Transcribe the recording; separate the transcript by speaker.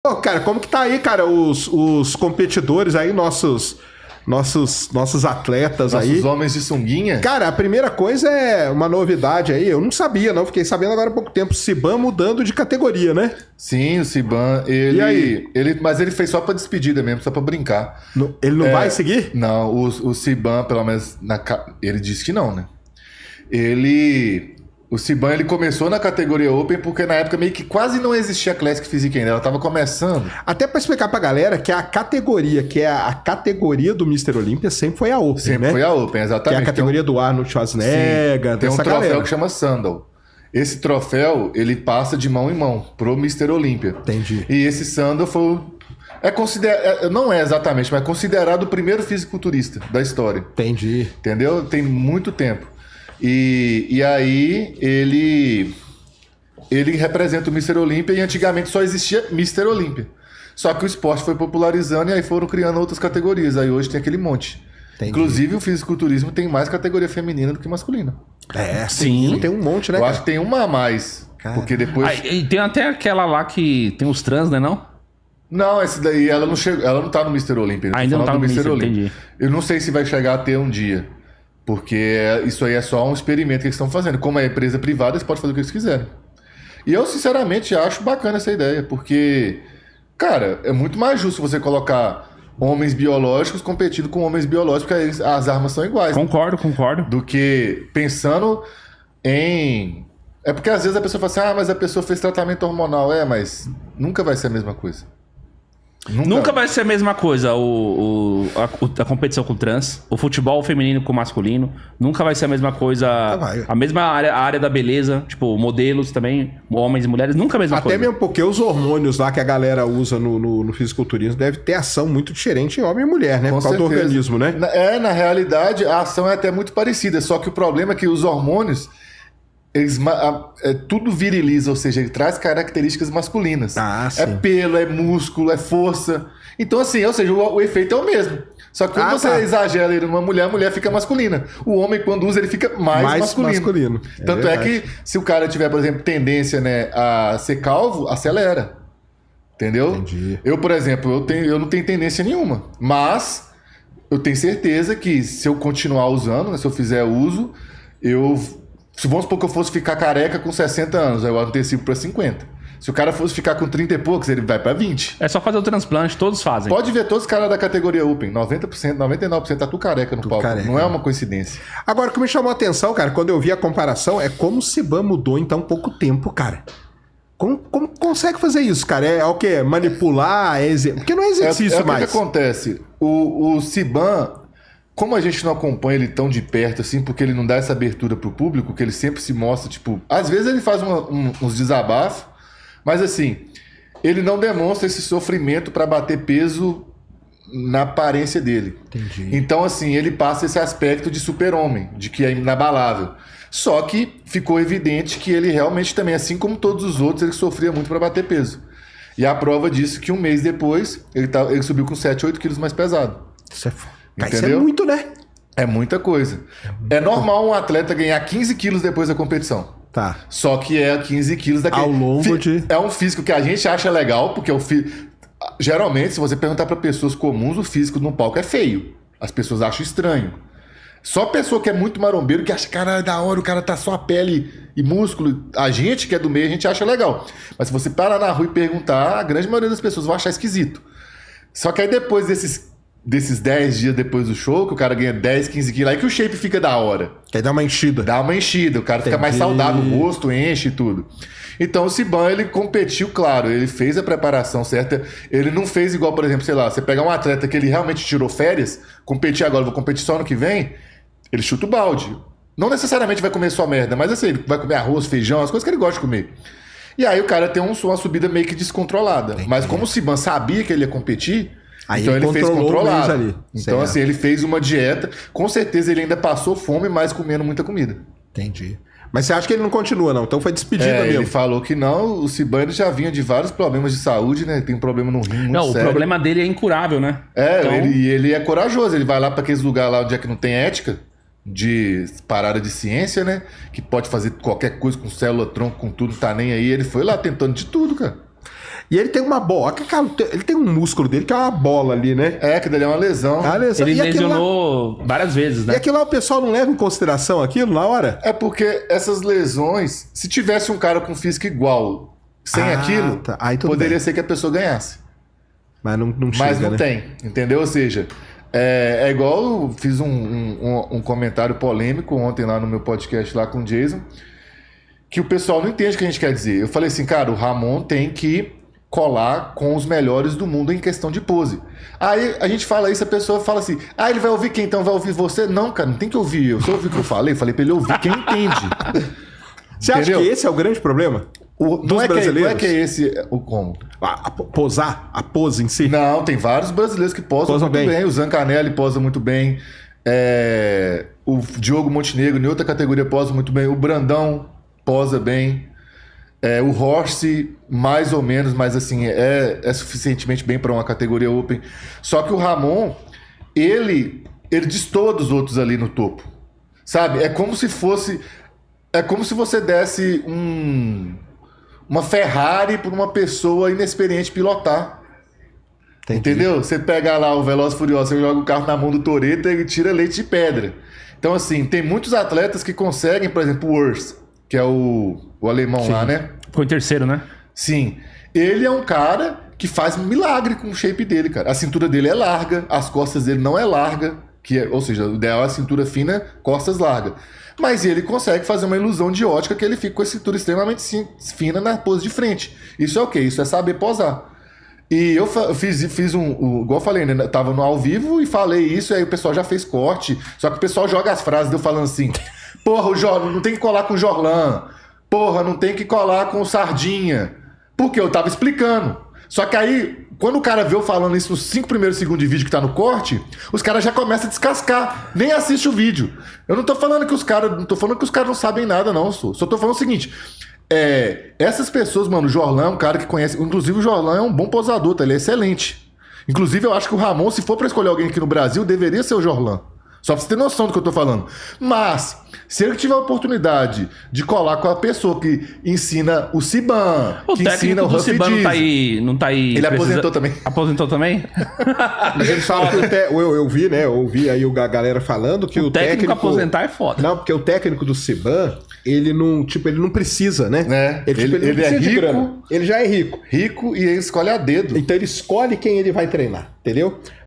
Speaker 1: Pô, cara, como que tá aí, cara, os competidores aí, nossos atletas aí?
Speaker 2: Nossos homens de sunguinha?
Speaker 1: Cara, a primeira coisa é uma novidade aí, eu não sabia, não, fiquei sabendo agora há pouco tempo, o Ciban mudando de categoria, né?
Speaker 2: Sim, o Ciban,
Speaker 1: E aí?
Speaker 2: mas ele fez só pra despedida mesmo, só pra brincar.
Speaker 1: Ele não vai seguir?
Speaker 2: Não, o Ciban, pelo menos, ele disse que não, né? O Ciban, ele começou na categoria Open porque na época meio que quase não existia a Classic Physique ainda, ela tava começando.
Speaker 1: Até pra explicar pra galera que a categoria, que é a categoria do Mr. Olímpia, sempre foi a Open,
Speaker 2: Sempre
Speaker 1: né?
Speaker 2: foi a Open, exatamente.
Speaker 1: Que é a categoria do Arnold Schwarzenegger,
Speaker 2: Tem um
Speaker 1: dessa
Speaker 2: troféu
Speaker 1: galera.
Speaker 2: que chama Sandal. Esse troféu, ele passa de mão em mão pro Mr. Olímpia.
Speaker 1: Entendi.
Speaker 2: E esse Sandal foi... não é exatamente, mas é considerado o primeiro fisiculturista da história.
Speaker 1: Entendi.
Speaker 2: Entendeu? Tem muito tempo. E aí ele representa o Mr. Olímpia e antigamente só existia Mr. Olímpia. Só que o esporte foi popularizando e aí foram criando outras categorias. Aí hoje tem aquele monte.
Speaker 1: Entendi.
Speaker 2: Inclusive o fisiculturismo tem mais categoria feminina do que masculina.
Speaker 1: Sim. Tem um monte, né,
Speaker 2: Eu
Speaker 1: cara?
Speaker 2: acho que tem uma a mais.
Speaker 1: Cara.
Speaker 2: Porque depois...
Speaker 3: E tem até aquela lá que tem os trans, né, não?
Speaker 2: Não, esse daí ela não chegou, ela não tá no Mr. Olímpia.
Speaker 3: Ainda não tá no Mr. Entendi.
Speaker 2: Eu não sei se vai chegar a ter um dia. Porque isso aí é só um experimento que eles estão fazendo. Como é empresa privada, eles podem fazer o que eles quiserem. E eu, sinceramente, acho bacana essa ideia. Porque, cara, é muito mais justo você colocar homens biológicos competindo com homens biológicos, porque aí as armas são iguais.
Speaker 3: Concordo.
Speaker 2: Do que pensando em... É porque às vezes a pessoa fala assim, mas a pessoa fez tratamento hormonal. Mas nunca vai ser a mesma coisa.
Speaker 3: Nunca vai ser a mesma coisa a competição com trans, o futebol feminino com masculino, nunca vai ser a mesma coisa, a mesma área da beleza, tipo modelos também, homens e mulheres, nunca a mesma coisa.
Speaker 1: Até mesmo porque os hormônios lá que a galera usa no fisiculturismo deve ter ação muito diferente em homem e mulher, né?
Speaker 2: Com
Speaker 1: Por causa do
Speaker 2: certeza.
Speaker 1: organismo, né?
Speaker 2: Na realidade, a ação é até muito parecida, só que o problema é que os hormônios, tudo viriliza, ou seja, ele traz características masculinas.
Speaker 1: Sim.
Speaker 2: É pelo, é músculo, é força. Então, assim, ou seja, o efeito é o mesmo. Só que quando você exagera ele numa mulher, a mulher fica masculina. O homem, quando usa, ele fica mais masculino. Tanto é que, se o cara tiver, por exemplo, tendência, né, a ser calvo, acelera. Entendeu?
Speaker 1: Entendi.
Speaker 2: Eu, por exemplo, eu não tenho tendência nenhuma. Mas eu tenho certeza que se eu continuar usando, né, se eu fizer uso, se vamos supor que eu fosse ficar careca com 60 anos, aí eu antecipo para 50. Se o cara fosse ficar com 30 e poucos, ele vai para 20.
Speaker 3: É só fazer o transplante, todos fazem.
Speaker 2: Pode ver todos os caras da categoria Open, 90%, 99% tá tudo careca no palco.
Speaker 1: Careca.
Speaker 2: Não é uma coincidência.
Speaker 1: Agora, o que me chamou a atenção, cara, quando eu vi a comparação, é como o Ciban mudou em tão pouco tempo, cara. Como consegue fazer isso, cara? É o quê? Manipular? Porque não é exercício mais.
Speaker 2: O que acontece? O Ciban... Como a gente não acompanha ele tão de perto, assim, porque ele não dá essa abertura pro público, que ele sempre se mostra, tipo... Às vezes ele faz uns desabafos, mas assim, ele não demonstra esse sofrimento para bater peso na aparência dele.
Speaker 1: Entendi.
Speaker 2: Então, assim, ele passa esse aspecto de super-homem, de que é inabalável. Só que ficou evidente que ele realmente também, assim como todos os outros, ele sofria muito para bater peso. E a prova disso que um mês depois, ele subiu com 7, 8 quilos mais pesado.
Speaker 1: Isso é foda.
Speaker 2: Entendeu?
Speaker 1: Isso é muito, né?
Speaker 2: É muita coisa. É normal um atleta ganhar 15 quilos depois da competição.
Speaker 1: Tá.
Speaker 2: Só que é 15 quilos daquele...
Speaker 1: Ao longo de...
Speaker 2: É um físico que a gente acha legal, porque geralmente, se você perguntar para pessoas comuns, o físico no palco é feio. As pessoas acham estranho. Só pessoa que é muito marombeiro, que acha, cara, é da hora, o cara tá só a pele e músculo. A gente que é do meio, a gente acha legal. Mas se você parar na rua e perguntar, a grande maioria das pessoas vai achar esquisito. Só que aí depois desses 10 dias depois do show, que o cara ganha 10, 15 quilos, aí que o shape fica da hora.
Speaker 1: Que aí dá uma enchida.
Speaker 2: Dá uma enchida, o cara fica mais saudável, o rosto enche e tudo. Então o Ciban, ele competiu, claro, ele fez a preparação certa, ele não fez igual, por exemplo, sei lá, você pegar um atleta que ele realmente tirou férias, competir agora, vou competir só ano que vem, ele chuta o balde. Não necessariamente vai comer só merda, mas assim, ele vai comer arroz, feijão, as coisas que ele gosta de comer. E aí o cara tem uma subida meio que descontrolada. Entendi. Mas como o Ciban sabia que ele ia competir, aí então ele fez controlado. Ali. Então, assim, ele fez uma dieta. Com certeza ele ainda passou fome, mas comendo muita comida.
Speaker 1: Entendi. Mas você acha que ele não continua, não? Então foi despedida mesmo.
Speaker 2: Ele falou que não. O Ciban já vinha de vários problemas de saúde, né? Tem um problema no rim muito sério.
Speaker 3: O problema dele é incurável, né?
Speaker 2: Então... ele é corajoso. Ele vai lá para aqueles lugares lá onde é que não tem ética, de parada de ciência, né? Que pode fazer qualquer coisa com célula, tronco, com tudo, não tá nem aí. Ele foi lá tentando de tudo, cara.
Speaker 1: E ele tem uma bola. Ele tem um músculo dele que é uma bola ali, né?
Speaker 2: Que dele é uma lesão.
Speaker 3: Ele lesionou várias vezes, né?
Speaker 1: E aquilo lá o pessoal não leva em consideração aquilo na hora?
Speaker 2: É porque essas lesões, se tivesse um cara com físico igual, sem aquilo, poderia ser que a pessoa ganhasse.
Speaker 1: Mas não chega,
Speaker 2: Mas não
Speaker 1: né?
Speaker 2: tem, entendeu? Ou seja, é igual eu fiz um comentário polêmico ontem lá no meu podcast lá com o Jason, que o pessoal não entende o que a gente quer dizer. Eu falei assim, cara, o Ramon tem que colar com os melhores do mundo em questão de pose. Aí a gente fala isso, a pessoa fala assim, ele vai ouvir quem? Então vai ouvir você? Não, cara, não tem que ouvir eu. Se eu ouvir o que eu falei pra ele ouvir quem entende.
Speaker 1: Você acha que esse é o grande problema?
Speaker 2: Não é que é esse o como?
Speaker 1: Posar? A pose em si?
Speaker 2: Não, tem vários brasileiros que posam muito bem. O Zancanelli posa muito bem. O Diogo Montenegro, em outra categoria, posa muito bem. O Brandão posa bem. O Horst, mais ou menos, mas assim, é suficientemente bem para uma categoria Open. Só que o Ramon, ele destoa dos outros ali no topo. Sabe? É como se você desse uma Ferrari para uma pessoa inexperiente pilotar. Entendi. Entendeu? Você pega lá o Veloz Furioso, você joga o carro na mão do Toretto e tira leite de pedra. Então, assim, tem muitos atletas que conseguem, por exemplo, o Urs, que é o alemão. Sim. Lá, né?
Speaker 3: Ficou em terceiro, né?
Speaker 2: Sim. Ele é um cara que faz milagre com o shape dele, cara. A cintura dele é larga, as costas dele não é larga, ou seja, o ideal é a cintura fina, costas largas. Mas ele consegue fazer uma ilusão de ótica que ele fica com a cintura extremamente fina na pose de frente. Isso é o quê? Isso é saber posar. E eu fiz igual eu falei, né? Tava no ao vivo e falei isso, e aí o pessoal já fez corte. Só que o pessoal joga as frases de eu falando assim: porra, o Jorlan, não tem que colar com o Jorlan. Porra, não tem que colar com o Sardinha. Porque eu tava explicando. Só que aí, quando o cara vê eu falando isso nos 5 primeiros segundos de vídeo que tá no corte, os caras já começam a descascar. Nem assiste o vídeo. Eu não tô falando que os caras não sabem nada, não. Só tô falando o seguinte. Essas pessoas, mano, o Jorlan é um cara que conhece. Inclusive, o Jorlan é um bom posador, tá? Ele é excelente. Inclusive, eu acho que o Ramon, se for pra escolher alguém aqui no Brasil, deveria ser o Jorlan. Só pra você ter noção do que eu tô falando. Mas, se ele tiver a oportunidade de colar com a pessoa que ensina o Ciban,
Speaker 3: que ensina o Ciban não tá aí.
Speaker 2: Ele aposentou também.
Speaker 3: Aposentou também?
Speaker 1: Mas ele fala que eu vi, né? Eu ouvi aí a galera falando que o técnico
Speaker 3: aposentar é foda.
Speaker 1: Não, porque o técnico do Ciban, ele não precisa, né?
Speaker 2: Ele é rico.
Speaker 1: Ele já é rico.
Speaker 2: Rico e ele escolhe a dedo.
Speaker 1: Então ele escolhe quem ele vai treinar, entendeu?